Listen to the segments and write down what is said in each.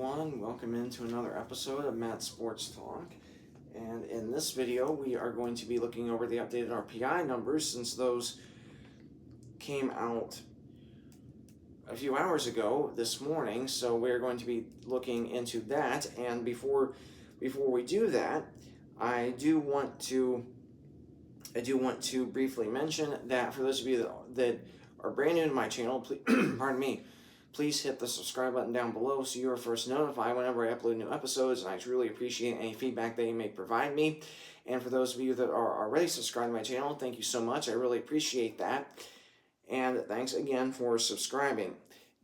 everyone, welcome into another episode of Matt Sports Talk. And in this video, we are going to be looking over the updated RPI numbers since those came out a few hours ago this morning. So we're going to be looking into that. And before we do that, I do want to briefly mention that for those of you that are brand new to my channel, please, pardon me, please hit the subscribe button down below so you are first notified whenever I upload new episodes, and I truly appreciate any feedback that you may provide me. And for those of you that are already subscribed to my channel, thank you so much. I really appreciate that. And thanks again for subscribing.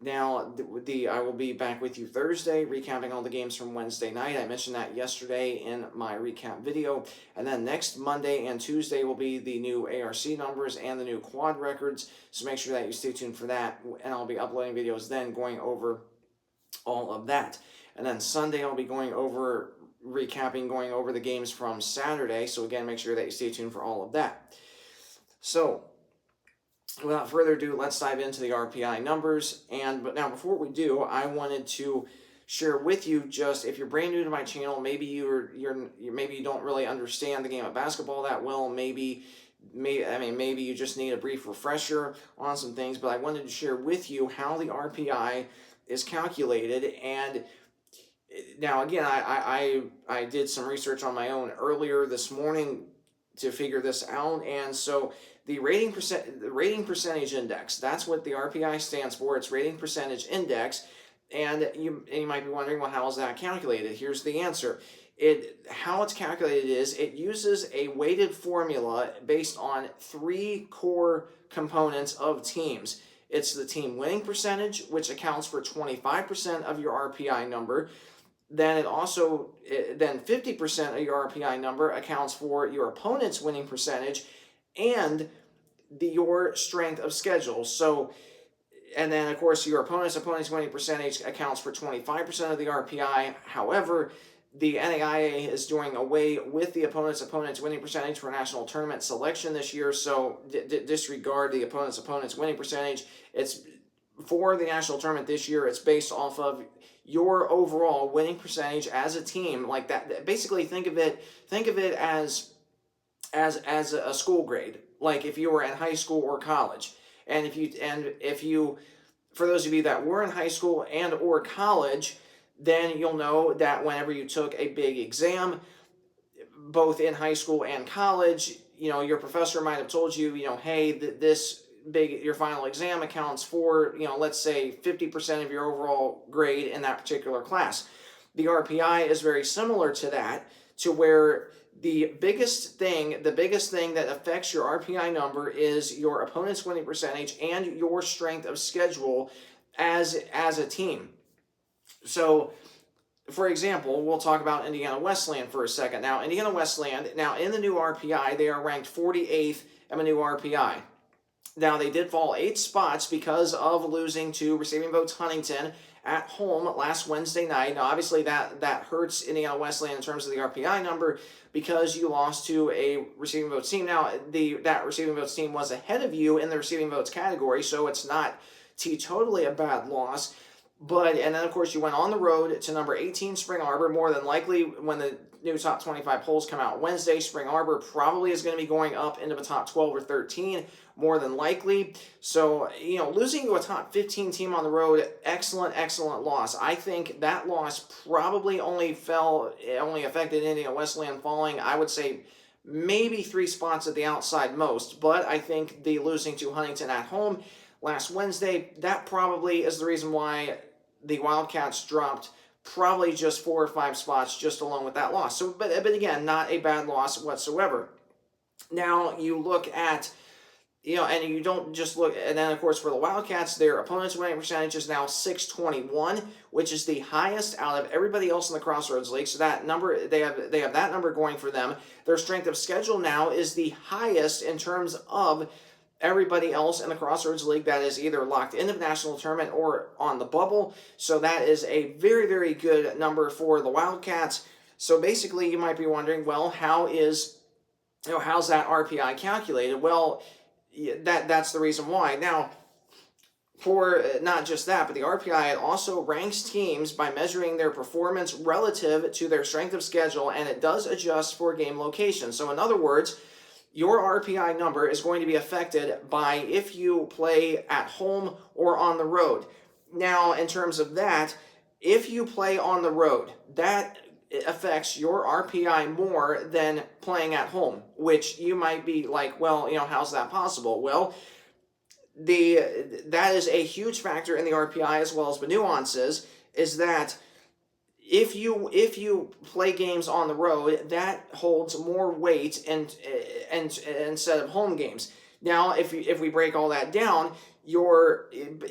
Now, I will be back with you Thursday, recapping all the games from Wednesday night. I mentioned that yesterday in my recap video. And then next Monday and Tuesday will be the new ARC numbers and the new quad records. So make sure that you stay tuned for that. And I'll be uploading videos then going over all of that. And then Sunday I'll be going over the games from Saturday. So again, make sure that you stay tuned for all of that. So without further ado, let's dive into the RPI numbers. But now, before we do, I wanted to share with you, just if you're brand new to my channel, maybe maybe you don't really understand the game of basketball that well. Maybe you just need a brief refresher on some things. But I wanted to share with you how the RPI is calculated. And now, again, I did some research on my own earlier this morning to figure this out, and so the rating percentage index, that's what the RPI stands for. It's rating percentage index. And you might be wondering, well, how is that calculated? Here's the answer. How it's calculated is it uses a weighted formula based on three core components of teams. It's the team winning percentage, which accounts for 25% of your RPI number. Then 50% of your RPI number accounts for your opponent's winning percentage and your strength of schedule. So, and then of course your opponent's winning percentage accounts for 25% of the RPI. However, the NAIA is doing away with the opponent's winning percentage for national tournament selection this year. So disregard the opponent's winning percentage. It's for the national tournament this year. It's based off of your overall winning percentage as a team, like that. Basically, think of it as a school grade, like if you were in high school or college. And if you for those of you that were in high school and or college, then you'll know that whenever you took a big exam, both in high school and college, your professor might have told you, hey, your final exam accounts for, let's say 50% of your overall grade in that particular class. The RPI is very similar to that, to where the biggest thing that affects your RPI number is your opponent's winning percentage and your strength of schedule as a team. So, for example, we'll talk about Indiana Wesleyan for a second. Now, Indiana Wesleyan, in the new RPI, they are ranked 48th in the new RPI. Now, they did fall 8 spots because of losing to Receiving Votes Huntington at home last Wednesday night. Now, obviously, that hurts Indiana Wesleyan in terms of the RPI number because you lost to a Receiving Votes team. Now, that Receiving Votes team was ahead of you in the Receiving Votes category, so it's not totally a bad loss. And then, of course, you went on the road to number 18, Spring Arbor. More than likely, when the new top 25 polls come out Wednesday, Spring Arbor probably is going to be going up into the top 12 or 13, more than likely. So, losing to a top 15 team on the road, excellent loss. I think that loss probably only affected Indiana Wesleyan falling, I would say, maybe 3 spots at the outside most. But I think the losing to Huntington at home last Wednesday, that probably is the reason why the Wildcats dropped probably just 4 or 5 spots just along with that loss. So, but again, not a bad loss whatsoever. Now, you look at, and you don't just look, and then, of course, for the Wildcats, their opponent's winning percentage is now .621, which is the highest out of everybody else in the Crossroads League. So that number, they have that number going for them. Their strength of schedule now is the highest in terms of everybody else in the Crossroads League that is either locked into the national tournament or on the bubble. So that is a very, very good number for the Wildcats. So basically, you might be wondering, well, how's that RPI calculated? Well, that's the reason why. Now, For not just that, but the RPI, it also ranks teams by measuring their performance relative to their strength of schedule, and it does adjust for game location. So in other words, your RPI number is going to be affected by if you play at home or on the road. Now, in terms of that, if you play on the road, that affects your RPI more than playing at home, which you might be like, well, how's that possible? Well, that is a huge factor in the RPI, as well as the nuances, is that if you play games on the road, that holds more weight and instead of home games. Now, if we break all that down, your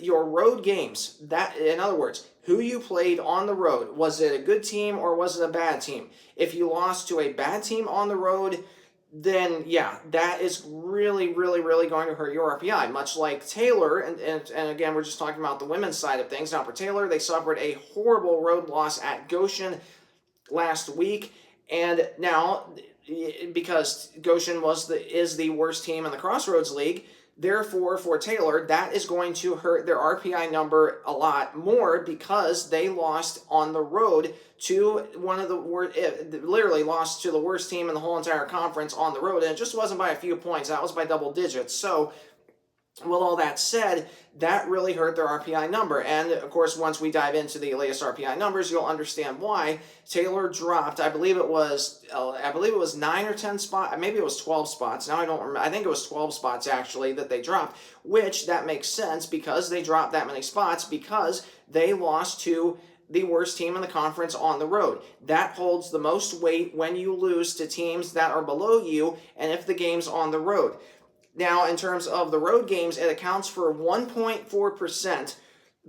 road games, that, in other words, who you played on the road, was it a good team or was it a bad team? If you lost to a bad team on the road, then yeah, that is really, really, really going to hurt your RPI. Much like Taylor, and again, we're just talking about the women's side of things. Now for Taylor, they suffered a horrible road loss at Goshen last week, and now because Goshen is the worst team in the Crossroads League, therefore for Taylor, that is going to hurt their RPI number a lot more because they lost on the road to one of the worst, literally lost to the worst team in the whole entire conference on the road, and it just wasn't by a few points, that was by double digits. So with all that said, that really hurt their RPI number. And of course, once we dive into the latest RPI numbers, you'll understand why. Taylor dropped, I believe it was 9 or 10 spots, maybe it was 12 spots. Now I don't remember. I think it was 12 spots actually that they dropped, which that makes sense because they dropped that many spots because they lost to the worst team in the conference on the road. That holds the most weight when you lose to teams that are below you and if the game's on the road. Now, in terms of the road games, it accounts for 1.4%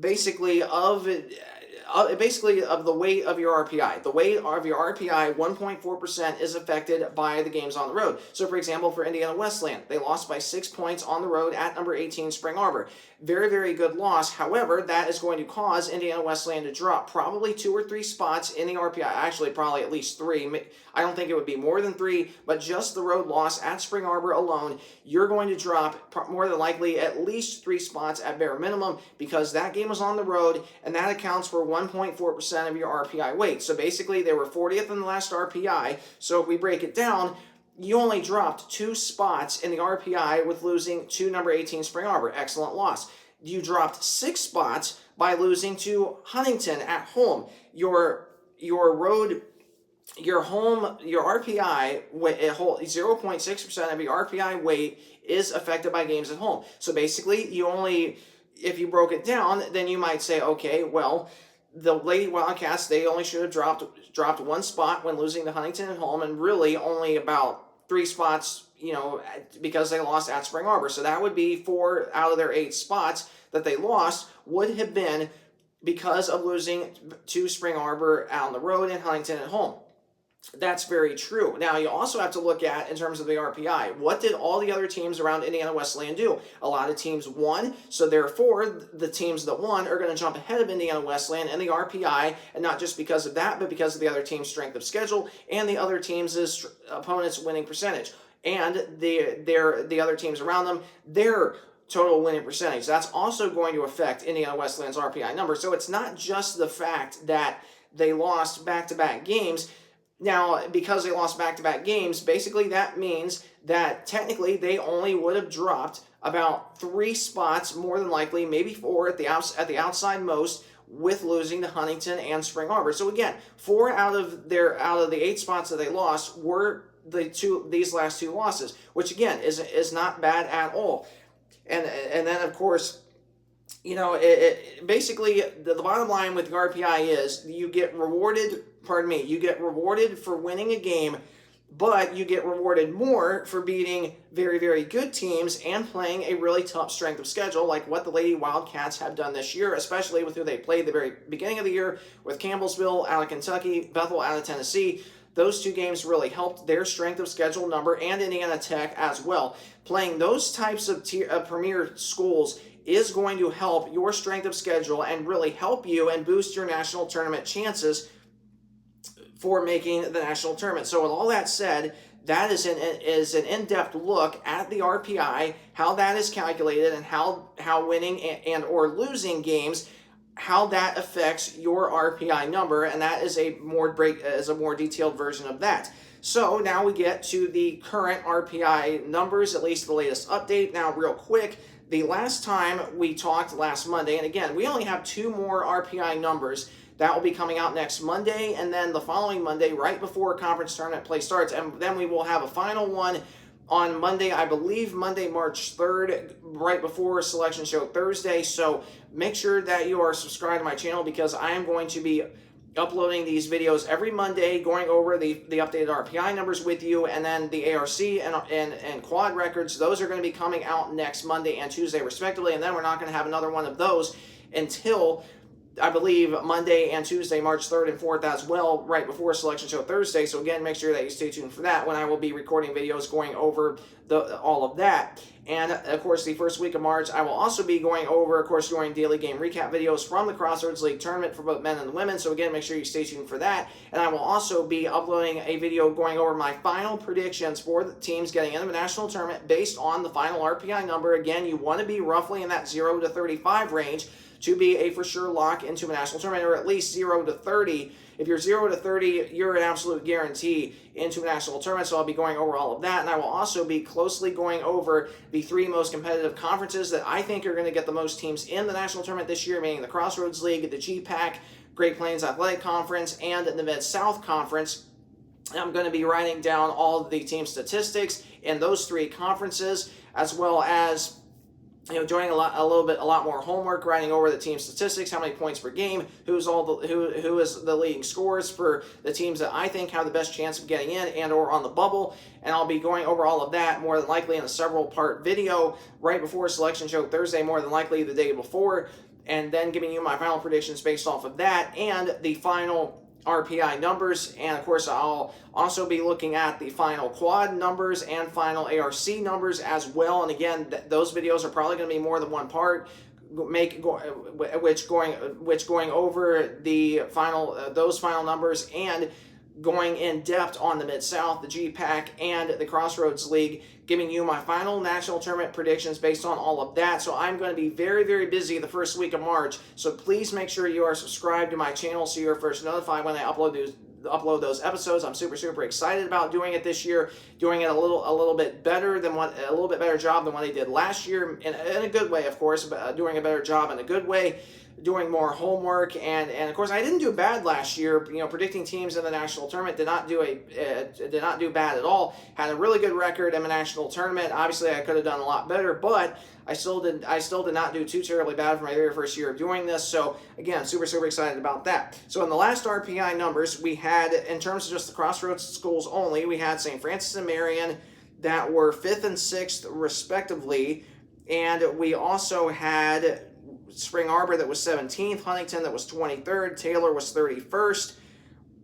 basically of the weight of your RPI. The weight of your RPI, 1.4%, is affected by the games on the road. So, for example, for Indiana Wesleyan, they lost by 6 points on the road at number 18 Spring Arbor. Very, very good loss. However, that is going to cause Indiana Wesleyan to drop probably 2 or 3 spots in the RPI. Actually, probably at least 3. I don't think it would be more than 3, but just the road loss at Spring Arbor alone, you're going to drop more than likely at least 3 spots at bare minimum because that game was on the road, and that accounts for 1.4% of your RPI weight. So basically, they were 40th in the last RPI. So if we break it down, you only dropped 2 spots in the RPI with losing to number 18 Spring Arbor. Excellent loss. You dropped 6 spots by losing to Huntington at home. Your RPI, 0.6% of your RPI weight is affected by games at home. So basically, if you broke it down, then you might say, okay, well, the Lady Wildcats, they only should have dropped 1 spot when losing to Huntington at home, and really only about 3 spots, because they lost at Spring Arbor. So that would be 4 out of their 8 spots that they lost would have been because of losing to Spring Arbor out on the road and Huntington at home. That's very true. Now, you also have to look at, in terms of the RPI, what did all the other teams around Indiana Wesleyan do? A lot of teams won, so therefore, the teams that won are going to jump ahead of Indiana Wesleyan in the RPI, and not just because of that, but because of the other team's strength of schedule and the other team's opponent's winning percentage. And the other teams around them, their total winning percentage. That's also going to affect Indiana Wesleyan's RPI number. So it's not just the fact that they lost back-to-back games. Now, because they lost back-to-back games, basically that means that technically they only would have dropped about 3 spots, more than likely, maybe 4 at the outside most, with losing to Huntington and Spring Arbor. So again, 4 out of the 8 spots that they lost were these last 2 losses, which again is not bad at all. And then of course, basically the bottom line with the RPI is you get rewarded. You get rewarded for winning a game, but you get rewarded more for beating very, very good teams and playing a really tough strength of schedule, like what the Lady Wildcats have done this year, especially with who they played at the very beginning of the year, with Campbellsville out of Kentucky, Bethel out of Tennessee. Those 2 games really helped their strength of schedule number, and Indiana Tech as well. Playing those types of premier schools is going to help your strength of schedule and really help you and boost your national tournament chances for making the national tournament. So with all that said, that is an in-depth look at the RPI, how that is calculated, and how winning and or losing games, how that affects your RPI number, and that is a more detailed version of that. So now we get to the current RPI numbers, at least the latest update. Now, real quick, the last time we talked last Monday, and again, we only have 2 more RPI numbers that will be coming out next Monday, and then the following Monday, right before conference tournament play starts, and then we will have a final one on Monday, I believe Monday, March 3rd, right before Selection Show Thursday. So make sure that you are subscribed to my channel, because I am going to be uploading these videos every Monday, going over the updated RPI numbers with you, and then the ARC and quad records. Those are going to be coming out next Monday and Tuesday respectively, and then we're not going to have another one of those until I believe Monday and Tuesday, March 3rd and 4th as well, right before Selection Show Thursday. So again, make sure that you stay tuned for that, when I will be recording videos going over all of that. And of course, the first week of March, I will also be going over, of course, doing daily game recap videos from the Crossroads League tournament for both men and women. So again, make sure you stay tuned for that. And I will also be uploading a video going over my final predictions for the teams getting into the national tournament based on the final RPI number. Again, you want to be roughly in that 0 to 35 range to be a for sure lock into a national tournament, or at least 0 to 30. If you're 0 to 30, you're an absolute guarantee into a national tournament. So I'll be going over all of that, and I will also be closely going over the 3 most competitive conferences that I think are going to get the most teams in the national tournament this year, meaning the Crossroads League, the GPAC, Great Plains Athletic Conference, and the Mid-South Conference. I'm going to be writing down all of the team statistics in those 3 conferences, as well as doing a lot more homework, writing over the team statistics, how many points per game, who is the leading scorers for the teams that I think have the best chance of getting in and or on the bubble. And I'll be going over all of that more than likely in a several-part video right before Selection Show Thursday, more than likely the day before, and then giving you my final predictions based off of that and the final RPI numbers. And of course, I'll also be looking at the final quad numbers and final ARC numbers as well. And again, those videos are probably going to be more than one part, which going over the final those final numbers and going in depth on the Mid-South, the GPAC, and the Crossroads League, giving you my final national tournament predictions based on all of that. So I'm going to be very, very busy the first week of March. So please make sure you are subscribed to my channel so you're first notified when I upload those episodes. I'm super excited about doing it this year, doing it a little bit better job than what I did last year, in a good way, of course, but doing a better job in a good way, doing more homework, and of course I didn't do bad last year. Predicting teams in the national tournament did not do bad at all. Had a really good record in the national tournament. Obviously, I could have done a lot better, but I still did not do too terribly bad for my very first year of doing this. So again, super excited about that. So in the last RPI numbers, we had, in terms of just the Crossroads schools only, we had St. Francis and Marion that were 5th and 6th respectively, and we also had Spring Arbor that was 17th, Huntington that was 23rd, Taylor was 31st,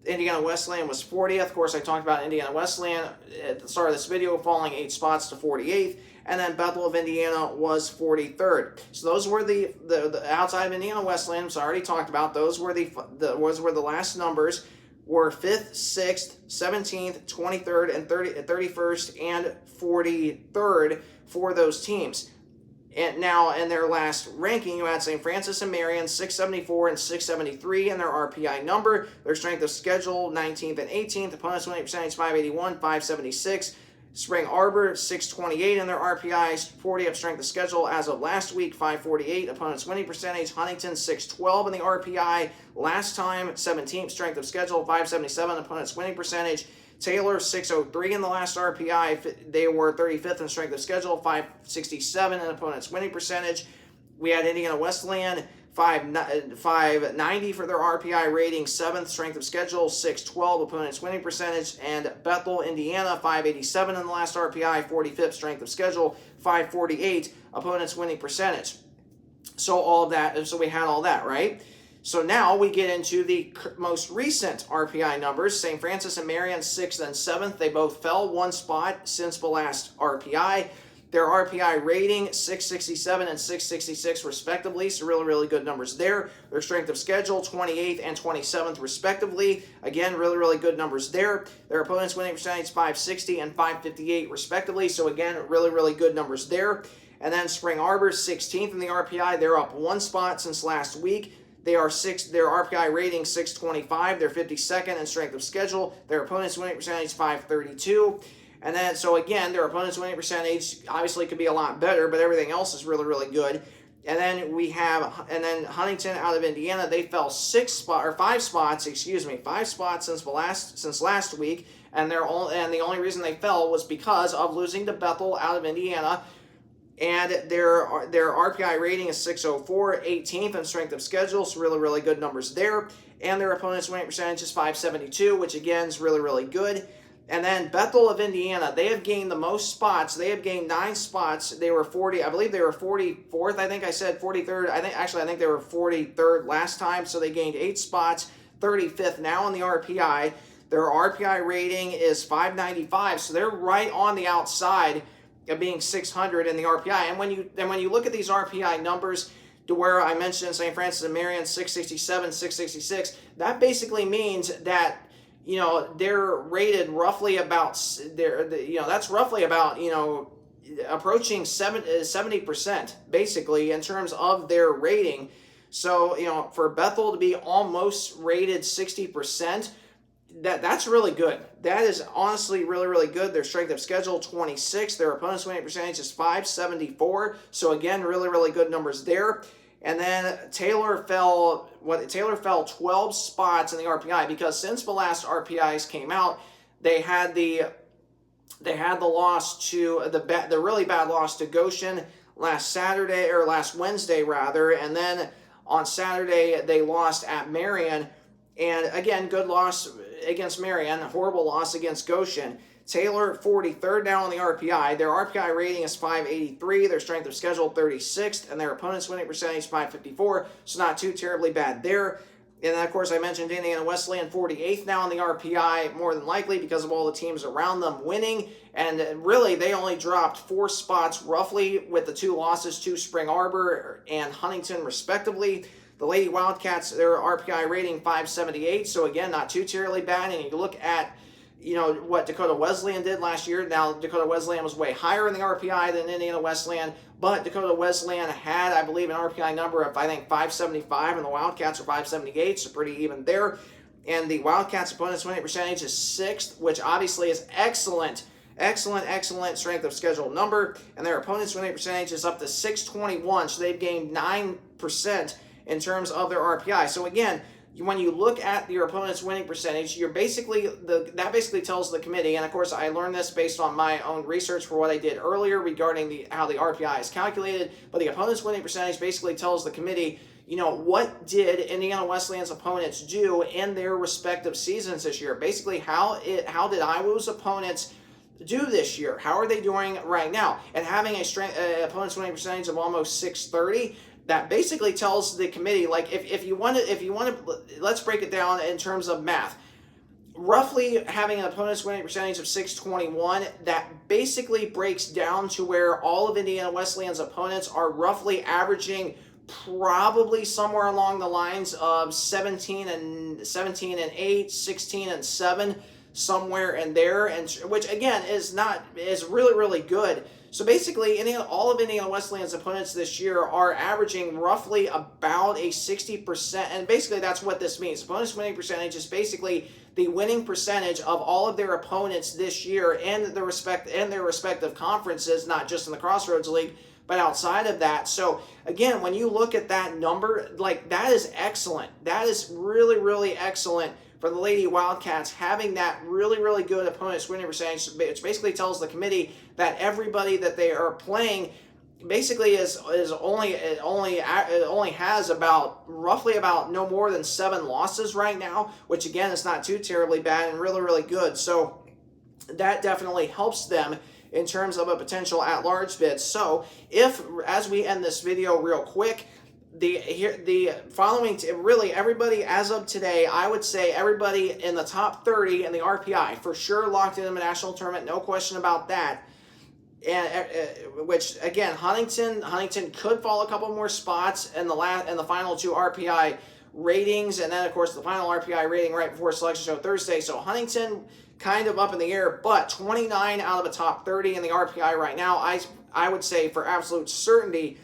Indiana Wesleyan was 40th. Of course, I talked about Indiana Wesleyan at the start of this video, falling 8 spots to 48th, and then Bethel of Indiana was 43rd. So those were the outside of Indiana Wesleyan, which I already talked about. Those were the last numbers were 5th, 6th, 17th, 23rd, and 31st, and 43rd for those teams. And now, in their last ranking, you had St. Francis and Marion, 674 and 673 in their RPI number. Their strength of schedule, 19th and 18th. Opponents winning percentage, 581, 576. Spring Arbor, 628 in their RPI, 40th strength of schedule as of last week, 548. Opponents winning percentage, Huntington, 612 in the RPI. Last time, 17th strength of schedule, 577. Opponents winning percentage. Taylor, 603 in the last RPI. They were 35th in strength of schedule, 567 in opponents' winning percentage. We had Indiana Wesleyan, 590 for their RPI rating, 7th strength of schedule, 612 opponents' winning percentage. And Bethel, Indiana, 587 in the last RPI, 45th strength of schedule, 548 opponents' winning percentage. So all of that, so we had all that, right? So now we get into the most recent RPI numbers. St. Francis and Marion, 6th and 7th. They both fell 1 spot since the last RPI. Their RPI rating, 667 and 666 respectively, so really, really good numbers there. Their strength of schedule, 28th and 27th respectively. Again, really, really good numbers there. Their opponent's winning percentage, 560 and 558 respectively, so again, really, really good numbers there. And then Spring Arbor, 16th in the RPI. They're up one spot since last week. Their RPI rating, 625. They're 52nd in strength of schedule. Their opponent's winning percentage, 532. And then, so again, their opponent's winning percentage obviously could be a lot better, but everything else is really, really good. And then we have, Huntington out of Indiana, they fell 5 spots since last week, and the only reason they fell was because of losing to Bethel out of Indiana. And their RPI rating is 604, 18th in strength of schedule, so really, really good numbers there. And their opponent's winning percentage is 572, which again is really, really good. And then Bethel of Indiana, they have gained the most spots. They have gained 9 spots. They were 40, I believe they were 44th. I think I said 43rd. I think they were 43rd last time. So they gained 8 spots, 35th now in the RPI. Their RPI rating is 595. So they're right on the outside of being 600 in the RPI. And when you look at these RPI numbers, to where I mentioned St. Francis and Marion 667, 666, that basically means that they're rated roughly about that's roughly about approaching 70% basically in terms of their rating. So for Bethel to be almost rated 60%, that's really good. That is honestly really, really good. Their strength of schedule, 26. Their opponent's winning percentage is 574. So again, really, really good numbers there. And then Taylor fell 12 spots in the RPI because since the last RPIs came out, they had the loss to the really bad loss to Goshen last Wednesday rather, and then on Saturday they lost at Marion, and again good loss against Marion, horrible loss against Goshen. Taylor, 43rd now on the RPI. Their RPI rating is 583. Their strength of schedule, 36th. And their opponent's winning percentage, 554. So not too terribly bad there. And then, of course, I mentioned Indiana Wesleyan, 48th now on the RPI, more than likely because of all the teams around them winning. And really, they only dropped 4 spots roughly with the 2 losses to Spring Arbor and Huntington, respectively. The Lady Wildcats, their RPI rating, 578. So, again, not too terribly bad. And you look at what Dakota Wesleyan did last year. Now, Dakota Wesleyan was way higher in the RPI than Indiana Wesleyan, but Dakota Wesleyan had, I believe, an RPI number of, 575, and the Wildcats are 578, so pretty even there. And the Wildcats' opponent's winning percentage is 6th, which obviously is excellent strength of schedule number. And their opponent's winning percentage is up to 621, so they've gained 9% in terms of their RPI. So again, when you look at your opponent's winning percentage, that basically tells the committee, and of course I learned this based on my own research for what I did earlier regarding how the RPI is calculated, but the opponent's winning percentage basically tells the committee, what did Indiana Wesleyan's opponents do in their respective seasons this year? Basically, how did Iowa's opponents do this year? How are they doing right now? And having a opponent's winning percentage of almost 630, that basically tells the committee, like, if you want to, let's break it down in terms of math. Roughly having an opponent's winning percentage of 621, that basically breaks down to where all of Indiana Wesleyan's opponents are roughly averaging probably somewhere along the lines of 17 and 8, 16 and 7, somewhere in there, and which again is really, really good. So basically, all of Indiana Wesleyan's opponents this year are averaging roughly about a 60%, and basically that's what this means. Opponents' winning percentage is basically the winning percentage of all of their opponents this year in their respective conferences, not just in the Crossroads League, but outside of that. So again, when you look at that number, that is excellent. That is really, really excellent for the Lady Wildcats, having that really, really good opponent's winning percentage, which basically tells the committee that everybody that they are playing basically only has roughly about no more than 7 losses right now, which again is not too terribly bad and really, really good. So that definitely helps them in terms of a potential at-large bid. So as we end this video real quick, the following, really everybody as of today, I would say everybody in the top 30 in the RPI for sure locked into the national tournament, no question about that. and which again, Huntington could fall a couple more spots in the final two RPI ratings, and then of course the final RPI rating right before selection show Thursday. So Huntington kind of up in the air, but 29 out of the top 30 in the RPI right now. I would say for absolute certainty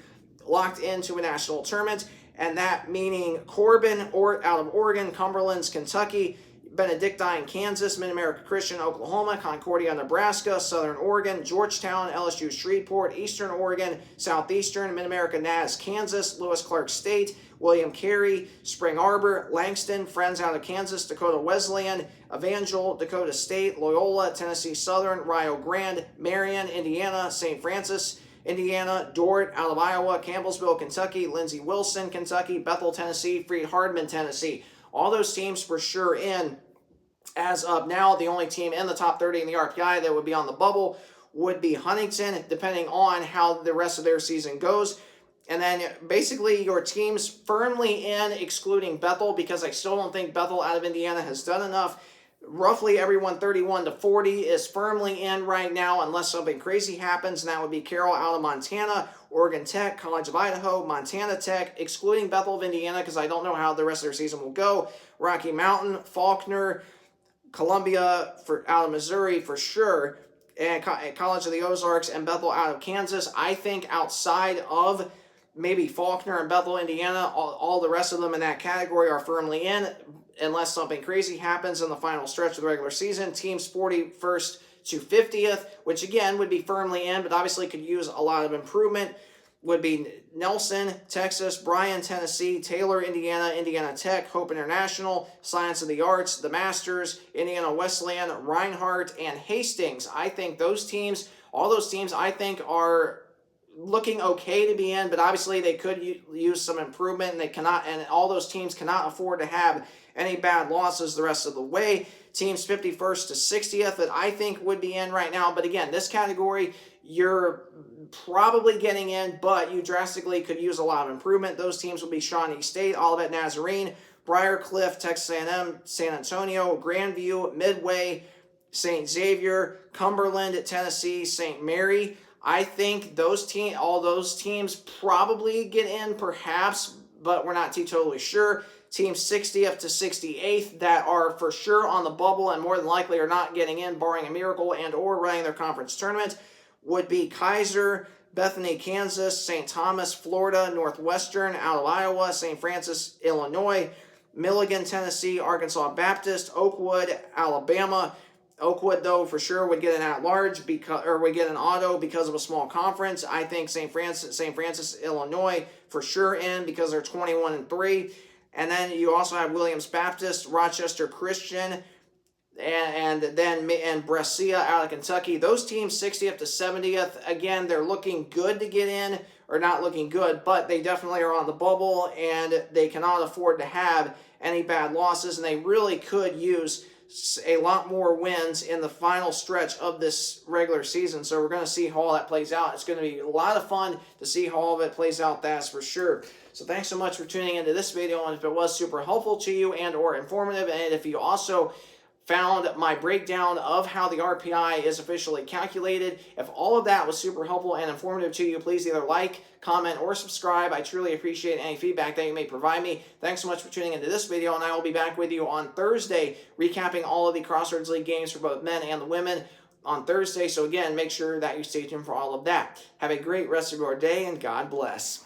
locked into a national tournament, and that meaning Corbin or out of Oregon, Cumberland's Kentucky, Benedictine, Kansas, Mid-America Christian, Oklahoma, Concordia, Nebraska, Southern Oregon, Georgetown, LSU, Shreveport, Eastern Oregon, Southeastern, Mid-America Naz, Kansas, Lewis Clark State, William Carey, Spring Arbor, Langston, Friends out of Kansas, Dakota Wesleyan, Evangel, Dakota State, Loyola, Tennessee Southern, Rio Grande, Marion, Indiana, St. Francis, Indiana, Dordt out of Iowa, Campbellsville, Kentucky, Lindsey Wilson, Kentucky, Bethel, Tennessee, Freed-Hardman, Tennessee. All those teams for sure in. As of now, the only team in the top 30 in the RPI that would be on the bubble would be Huntington, depending on how the rest of their season goes. And then basically your teams firmly in, excluding Bethel, because I still don't think Bethel out of Indiana has done enough. Roughly everyone 31 to 40 is firmly in right now, unless something crazy happens, and that would be Carroll out of Montana, Oregon Tech, College of Idaho, Montana Tech, excluding Bethel of Indiana, because I don't know how the rest of their season will go, Rocky Mountain, Faulkner, Columbia out of Missouri for sure, and College of the Ozarks, and Bethel out of Kansas. I think outside of maybe Faulkner and Bethel, Indiana, all the rest of them in that category are firmly in, unless something crazy happens in the final stretch of the regular season. Teams 41st to 50th, which again would be firmly in, but obviously could use a lot of improvement, would be Nelson, Texas, Bryan, Tennessee, Taylor, Indiana, Indiana Tech, Hope International, Science of the Arts, the Masters, Indiana Wesleyan, Reinhardt, and Hastings. I think those teams, all those teams, I think are looking okay to be in, but obviously they could use some improvement, and they cannot, and all those teams cannot afford to have any bad losses the rest of the way. Teams 51st to 60th that I think would be in right now, but again, this category, you're probably getting in, but you drastically could use a lot of improvement. Those teams will be Shawnee State, Olivet Nazarene, Briarcliff, Texas A&M, San Antonio, Grandview, Midway, St. Xavier, Cumberland, Tennessee, St. Mary. I think all those teams probably get in, perhaps, but we're not totally sure. Teams 60th to 68th that are for sure on the bubble and more than likely are not getting in, barring a miracle and or running their conference tournament, would be Kaiser, Bethany, Kansas, St. Thomas, Florida, Northwestern out of Iowa, St. Francis, Illinois, Milligan, Tennessee, Arkansas Baptist, Oakwood, Alabama. Oakwood, though, for sure would get an at-large would get an auto because of a small conference. I think St. Francis, Illinois, for sure in because they're 21-3. And then you also have Williams Baptist, Rochester Christian, and Brescia out of Kentucky. Those teams 60th to 70th, again, they're looking good to get in, or not looking good, but they definitely are on the bubble, and they cannot afford to have any bad losses, and they really could use a lot more wins in the final stretch of this regular season. So we're going to see how all that plays out. It's going to be a lot of fun to see how all of it plays out, that's for sure. So thanks so much for tuning into this video, and if it was super helpful to you and or informative, and if you also found my breakdown of how the RPI is officially calculated, if all of that was super helpful and informative to you, please either like, comment, or subscribe. I truly appreciate any feedback that you may provide me. Thanks so much for tuning into this video, and I will be back with you on Thursday, recapping all of the Crossroads League games for both men and the women on Thursday. So again, make sure that you stay tuned for all of that. Have a great rest of your day, and God bless.